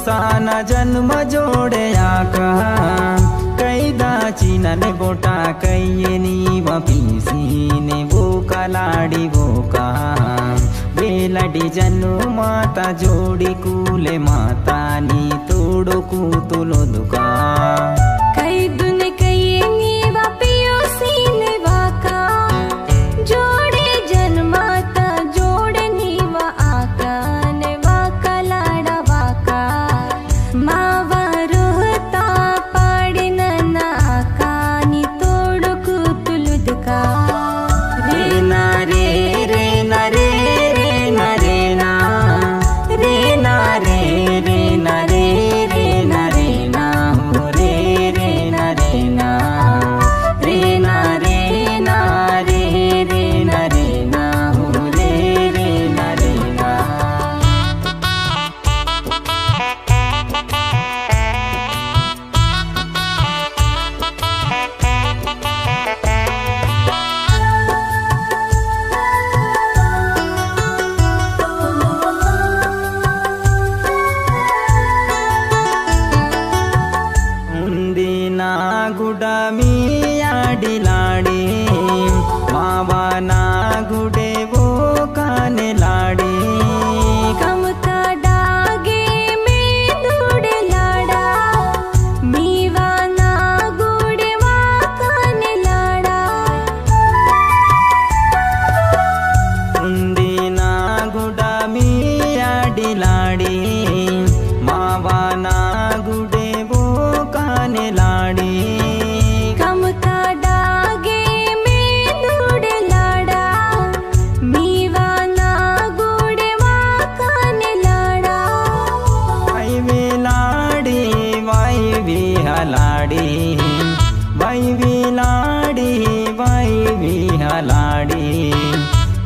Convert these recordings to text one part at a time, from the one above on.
साना जन्म जोड़े आका कैदा चिनले बोटा कैयनी वपीसी ने वो कलाड़ी वो का बेलडी जन्नु माता जोड़ी कूले माता नी तोड़ो कूतुलो दुका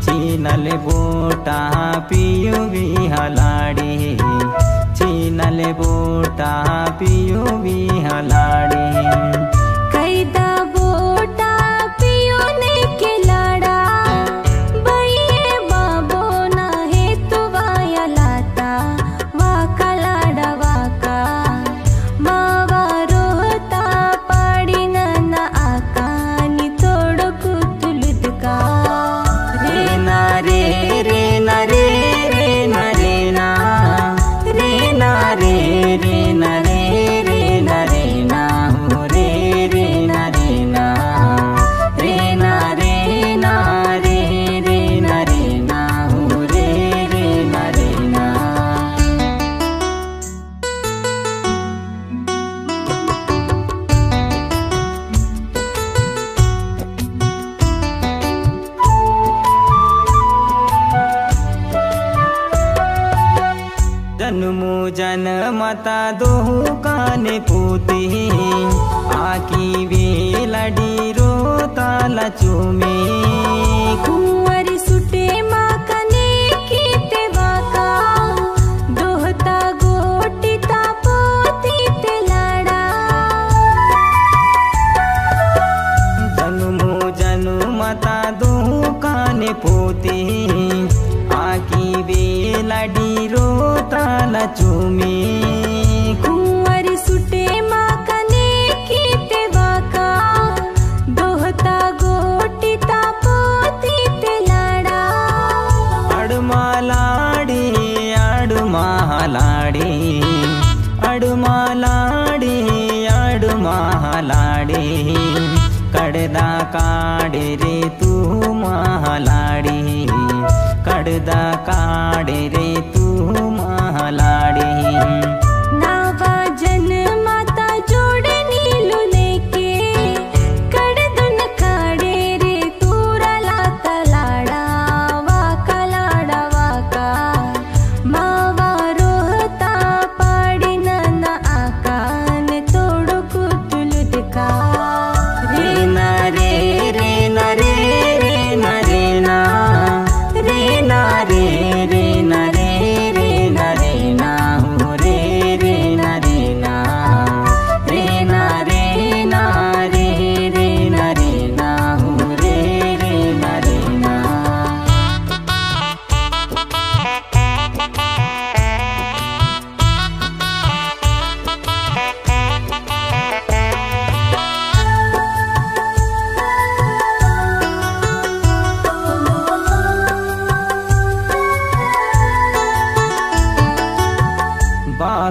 चीनले बोटा पियु भी हलाड़ी चीनले बोटा पियु भी हलाड़ी कैदा बोटा पियो ने के लाड़ा भैये बाबो ना है तो वाया लाता वाका लाड़ा वाका मावा रोता पाड़ी ना आका नी तोड़ो कुतुलुद का जन्मु जनमता दोहु काने पूती आकी वेलडी रोता लचुमे कुंवरी सुटे माँ कने कीते वाका दोहता गोटी तापोती ते लाड़ा जन्मु जनमता दोहु काने पूती आकी वेलडी रोता लचुमे कुंवरी सुटे माँ कने कीते वाका दोहता गोटी तापोती ते लाड़ा अड़मालाड़ी अड़मालाड़ी अड़मालाड़ी अड़मालाड़ी कड़दा काड़े रे तू महालाड़ी कड़दा काड़े रे तू महालाड़ी नावा जन माता जोड़े नीलू लेके कड़दन काड़े रे तूरा लाता लाड़ा वाका मावा रोहता पाड़ी ना आका ने तोड़ो कुतुलुद का रे ना रे रे ना रे रे ना रे ना रे ना रे रे ना रे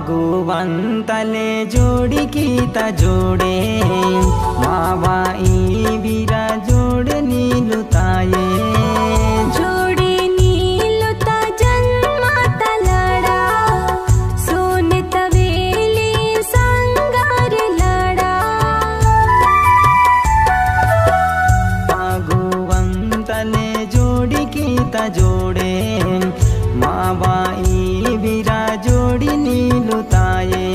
भगवंतले जोडी गीता जोडे माबाई बिरा जोडे निलुताये जोडी निलुता जन्माता लडा सोने तवेली संगार लडा भगवंतले जोडी गीता जोडे माबाई बिरा जोडी निलुताये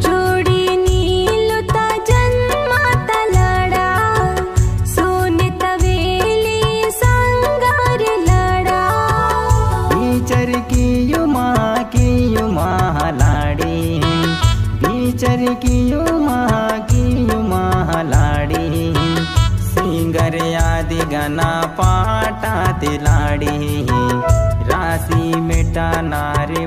जोडी निलुता जन्माता लडा सोने तवेली संगार लडा बीचर की युमा लाडी बीचर की युमा लाडी सिंगर आदि गना पाटा तिलाडी राशि मिटा नारे